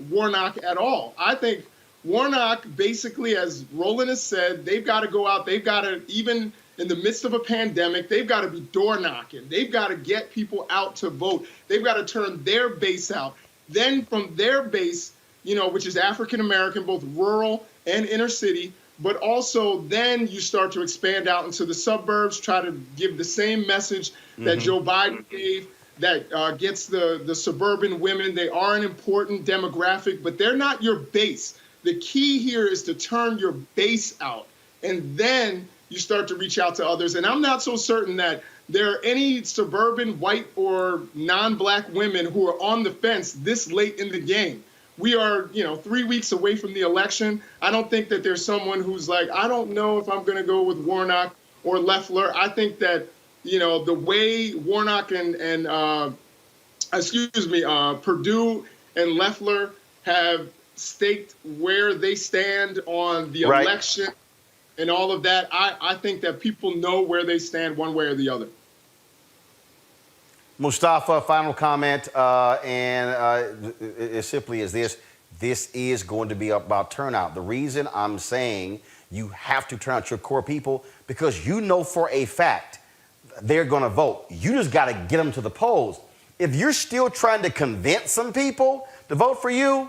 Warnock at all. I think Warnock, basically, as Roland has said, they've got to go out. They've got to, even in the midst of a pandemic, they've got to be door knocking. They've got to get people out to vote. They've got to turn their base out. Then from their base, which is African American, both rural and inner city, but also then you start to expand out into the suburbs, try to give the same message that Joe Biden gave, that gets the suburban women. They are an important demographic, but they're not your base. The key here is to turn your base out, and then you start to reach out to others. And I'm not so certain that there are any suburban white or non-black women who are on the fence this late in the game. We are, 3 weeks away from the election. I don't think that there's someone who's like, I don't know if I'm going to go with Warnock or Loeffler. I think that, the way Warnock and Perdue and Loeffler have staked where they stand on the election and all of that, I think that people know where they stand one way or the other. Mustafa, final comment, and it simply is this. This is going to be about turnout. The reason I'm saying you have to turn out your core people, because you know for a fact they're going to vote. You just got to get them to the polls. If you're still trying to convince some people to vote for you,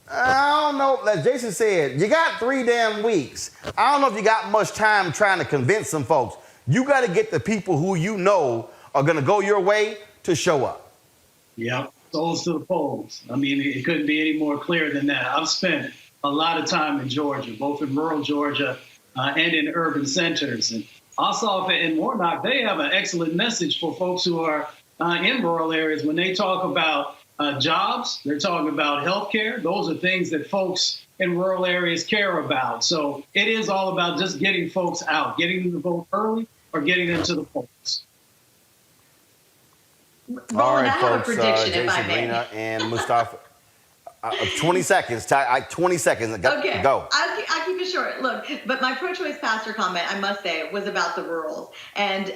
I don't know. As Jason said, you got 3 damn weeks. I don't know if you got much time trying to convince some folks. You got to get the people who you know are going to go your way to show up. Yeah, souls to the polls. I mean, it couldn't be any more clear than that. I've spent a lot of time in Georgia, both in rural Georgia and in urban centers. And Ossoff and Warnock, they have an excellent message for folks who are in rural areas. When they talk about jobs, they're talking about health care. Those are things that folks in rural areas care about. So it is all about just getting folks out, getting them to vote early or getting them to the polls. Roland, all right, folks, Jason, Rena, and Mustafa. 20 seconds. 20 seconds. Okay. Go. I'll keep it short. Look, but my pro-choice pastor comment, I must say, was about the rurals. And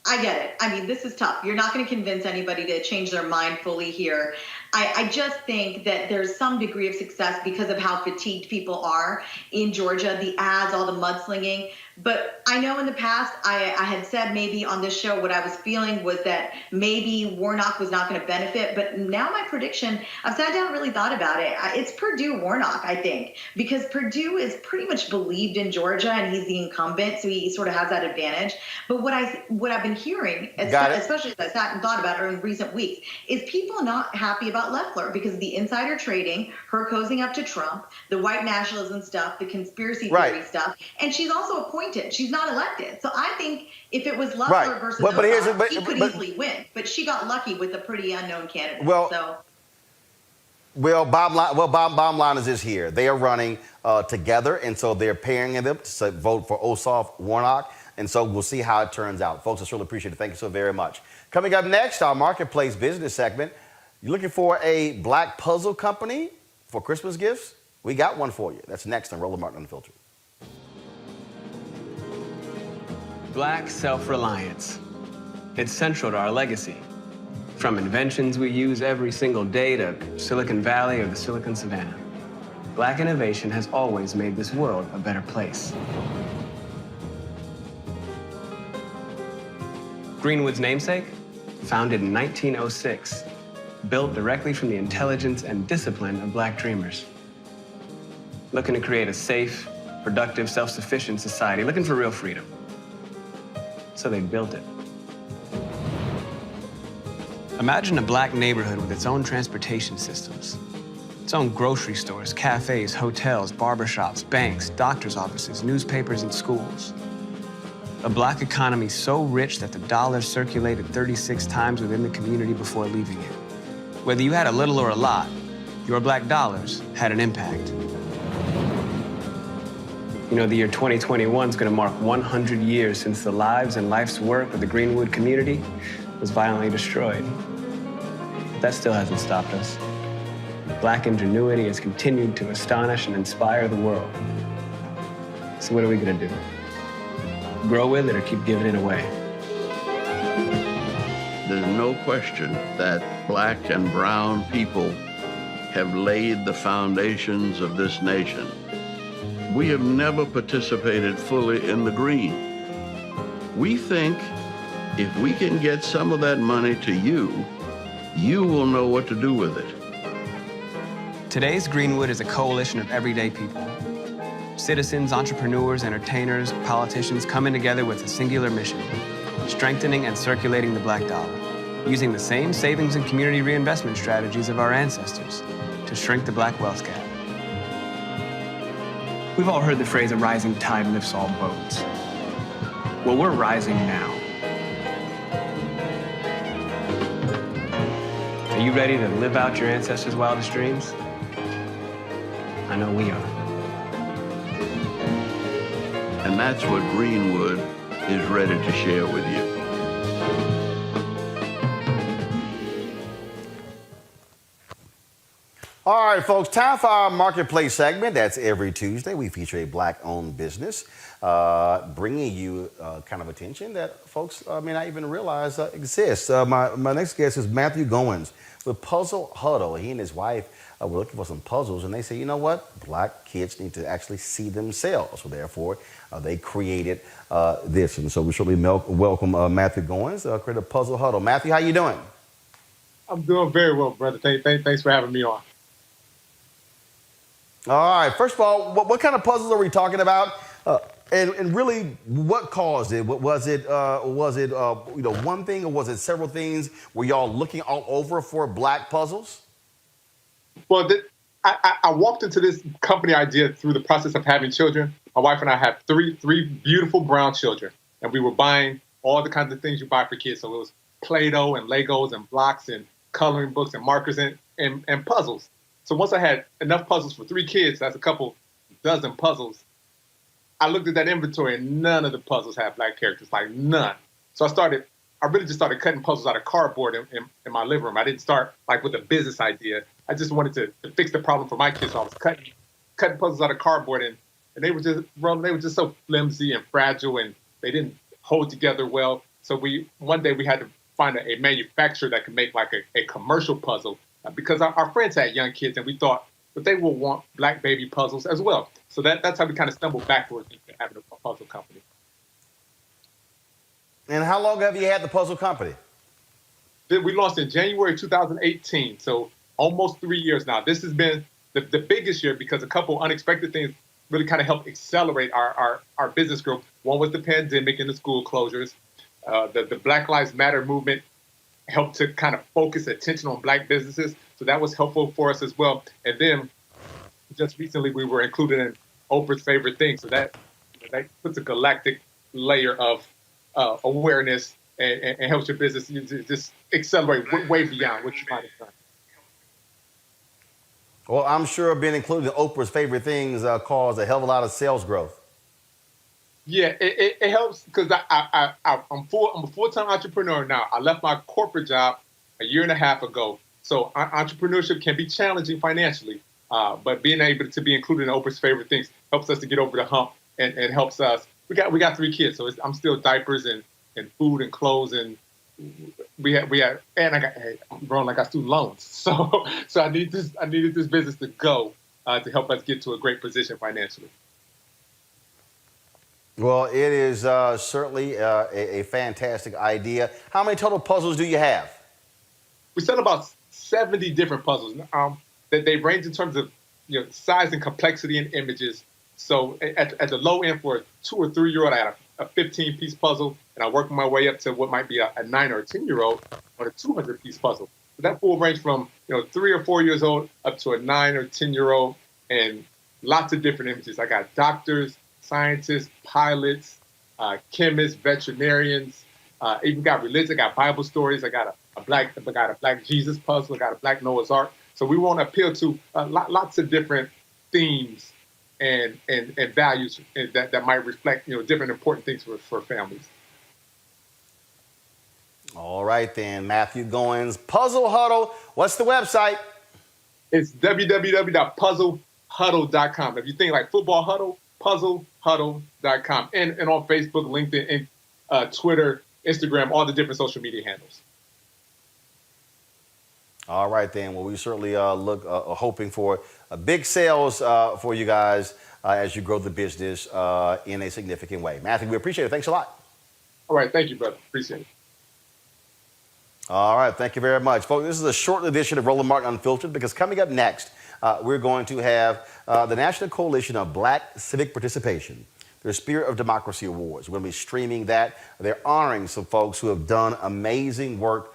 I get it. I mean, this is tough. You're not going to convince anybody to change their mind fully here. I just think that there's some degree of success because of how fatigued people are in Georgia, the ads, all the mudslinging. But I know in the past I had said maybe on this show what I was feeling was that maybe Warnock was not going to benefit. But now my prediction, I've sat down and really thought about it. It's Purdue Warnock, I think, because Purdue is pretty much believed in Georgia and he's the incumbent, so he sort of has that advantage. But what I've been hearing, especially as I sat and thought about it in recent weeks, is people not happy about Loeffler because of the insider trading, her cozying up to Trump, the white nationalism stuff, the conspiracy theory stuff, and she's also appointed. She's not elected. So I think if it was Loeffler versus Ossoff, he could easily win. But she got lucky with a pretty unknown candidate. Bottom line is this here. They are running together, and so they're pairing them to vote for Ossoff, Warnock, and so we'll see how it turns out. Folks, I really appreciate it. Thank you so very much. Coming up next, our Marketplace business segment. You're looking for a black puzzle company for Christmas gifts? We got one for you. That's next on Roland Martin Unfiltered. Black self-reliance. It's central to our legacy. From inventions we use every single day to Silicon Valley or the Silicon Savannah. Black innovation has always made this world a better place. Greenwood's namesake, founded in 1906, built directly from the intelligence and discipline of black dreamers. Looking to create a safe, productive, self-sufficient society, looking for real freedom. So they built it. Imagine a black neighborhood with its own transportation systems, its own grocery stores, cafes, hotels, barbershops, banks, doctor's offices, newspapers, and schools. A black economy so rich that the dollar circulated 36 times within the community before leaving it. Whether you had a little or a lot, your black dollars had an impact. You know, the year 2021 is going to mark 100 years since the lives and life's work of the Greenwood community was violently destroyed. But that still hasn't stopped us. Black ingenuity has continued to astonish and inspire the world. So what are we going to do? Grow with it or keep giving it away? There's no question that black and brown people have laid the foundations of this nation. We have never participated fully in the green. We think if we can get some of that money to you, you will know what to do with it. Today's Greenwood is a coalition of everyday people. Citizens, entrepreneurs, entertainers, politicians coming together with a singular mission, strengthening and circulating the black dollar, using the same savings and community reinvestment strategies of our ancestors to shrink the black wealth gap. We've all heard the phrase, a rising tide lifts all boats. Well, we're rising now. Are you ready to live out your ancestors' wildest dreams? I know we are. And that's what Greenwood is ready to share with you. All right, folks, time for our Marketplace segment. That's every Tuesday. We feature a black-owned business, bringing you kind of attention that folks may not even realize exists. My next guest is Matthew Goins with Puzzle Huddle. He and his wife were looking for some puzzles, and they say, you know what? Black kids need to actually see themselves. So therefore, they created this. And so we certainly welcome Matthew Goins, creator of Puzzle Huddle. Matthew, how you doing? I'm doing very well, brother. Thanks for having me on. All right. First of all, what kind of puzzles are we talking about? And really, what caused it? Was it one thing, or was it several things? Were y'all looking all over for black puzzles? Well, I walked into this company idea through the process of having children. My wife and I have three beautiful brown children, and we were buying all the kinds of things you buy for kids. So it was Play-Doh and Legos and blocks and coloring books and markers and puzzles. So once I had enough puzzles for 3 kids, that's a couple dozen puzzles, I looked at that inventory and none of the puzzles had black characters, like none. So I really just started cutting puzzles out of cardboard in my living room. I didn't start like with a business idea. I just wanted to fix the problem for my kids. So I was cutting puzzles out of cardboard, and they were just so flimsy and fragile, and they didn't hold together well. So one day we had to find a manufacturer that could make like a commercial puzzle, because our friends had young kids, and we thought that they will want black baby puzzles as well. So that's how we kind of stumbled backwards into having a puzzle company. And how long have you had the puzzle company? We launched in January 2018, so almost 3 years now. This has been the biggest year because a couple unexpected things really kind of helped accelerate our business growth. One was the pandemic and the school closures. The Black Lives Matter movement helped to kind of focus attention on Black businesses, so that was helpful for us as well. And then just recently we were included in Oprah's Favorite Things, so that puts a galactic layer of awareness and helps your business just accelerate way beyond what you might have done. Well, I'm sure being included in Oprah's Favorite Things caused a hell of a lot of sales growth. Yeah, it helps because I'm a full-time entrepreneur now. I left my corporate job a year and a half ago. So entrepreneurship can be challenging financially, but being able to be included in Oprah's Favorite Things helps us to get over the hump and helps us. We got 3 kids, so I'm still diapers and food and clothes, and we had and Roland, I got student loans, so I needed this business to go to help us get to a great position financially. Well, it is certainly a fantastic idea. How many total puzzles do you have? We sell about 70 different puzzles. That they range in terms of size and complexity and images. So at the low end for a 2 or 3 year old, I have a 15-piece puzzle, and I work my way up to what might be a 9 or a 10-year-old on a 200-piece puzzle. So that will range from 3 or 4 years old up to a 9 or 10-year-old, and lots of different images. I got doctors, scientists, pilots, chemists, veterinarians. Even got religion. I got Bible stories. I got a black Jesus puzzle. I got a black Noah's Ark. So we want to appeal to lots of different themes and values that might reflect different important things for families. All right then, Matthew Goins, Puzzle Huddle. What's the website? It's www.puzzlehuddle.com. If you think like football huddle, puzzlehuddle.com, and on Facebook, LinkedIn, and Twitter, Instagram, all the different social media handles. All right then. Well, we certainly hoping for big sales for you guys as you grow the business in a significant way. Matthew, we appreciate it. Thanks a lot. All right. Thank you, brother. Appreciate it. All right. Thank you very much, folks. This is a short edition of Roland Martin Unfiltered, because coming up next, we're going to have the National Coalition of Black Civic Participation, their Spirit of Democracy Awards. We're going to be streaming that. They're honoring some folks who have done amazing work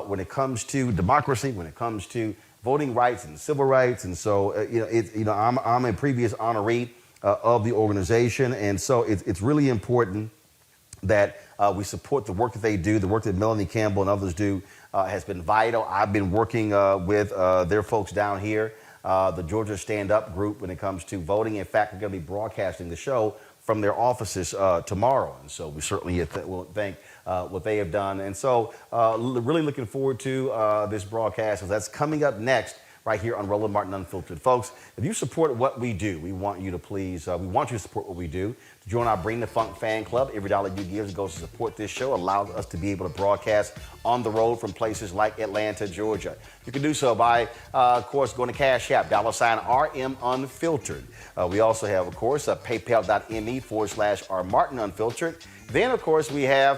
when it comes to democracy, when it comes to voting rights and civil rights. And so, I'm a previous honoree of the organization. And so it's really important that we support the work that they do. The work that Melanie Campbell and others do has been vital. I've been working with their folks down here, the Georgia Stand Up group, when it comes to voting. In fact, we're going to be broadcasting the show from their offices tomorrow. And so we certainly will thank what they have done. And so really looking forward to this broadcast, as that's coming up next right here on Roland Martin Unfiltered. Folks, if you support what we do, we want you to please, we want you to support what we do. To join our Bring the Funk fan club, every dollar you give goes to support this show, allows us to be able to broadcast on the road from places like Atlanta, Georgia. You can do so by, of course, going to Cash App, $RM Unfiltered. We also have, of course, paypal.me/R Martin Unfiltered. Then, of course, we have,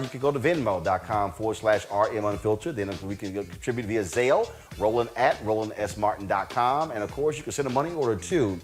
you can go to venmo.com/RM Unfiltered. Then we can contribute via Zelle, Roland@RolandSMartin.com. And, of course, you can send a money orders to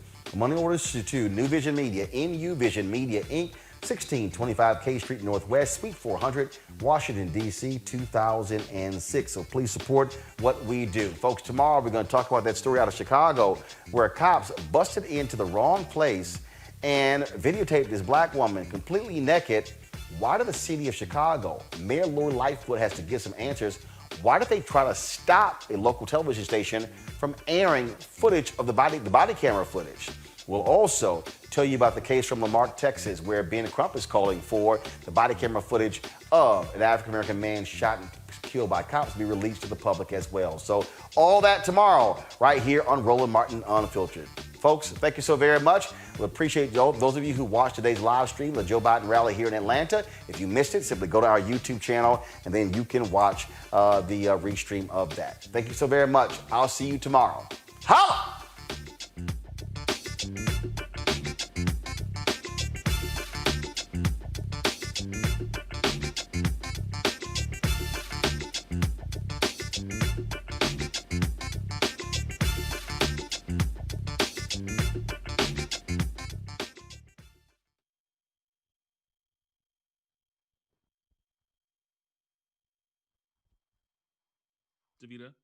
New Vision Media, NU Vision Media, Inc., 1625 K Street Northwest, Suite 400, Washington, D.C., 2006. So please support what we do. Folks, tomorrow we're going to talk about that story out of Chicago where cops busted into the wrong place and videotaped this black woman completely naked. Why did the city of Chicago, Mayor Lori Lightfoot has to give some answers. Why did they try to stop a local television station from airing footage of the body camera footage? We'll also tell you about the case from Lamarck, Texas, where Ben Crump is calling for the body camera footage of an African-American man shot and killed by cops to be released to the public as well. So all that tomorrow right here on Roland Martin Unfiltered. Folks, thank you so very much. We appreciate those of you who watched today's live stream, the Joe Biden rally here in Atlanta. If you missed it, simply go to our YouTube channel, and then you can watch the restream of that. Thank you so very much. I'll see you tomorrow. Holla! Davita?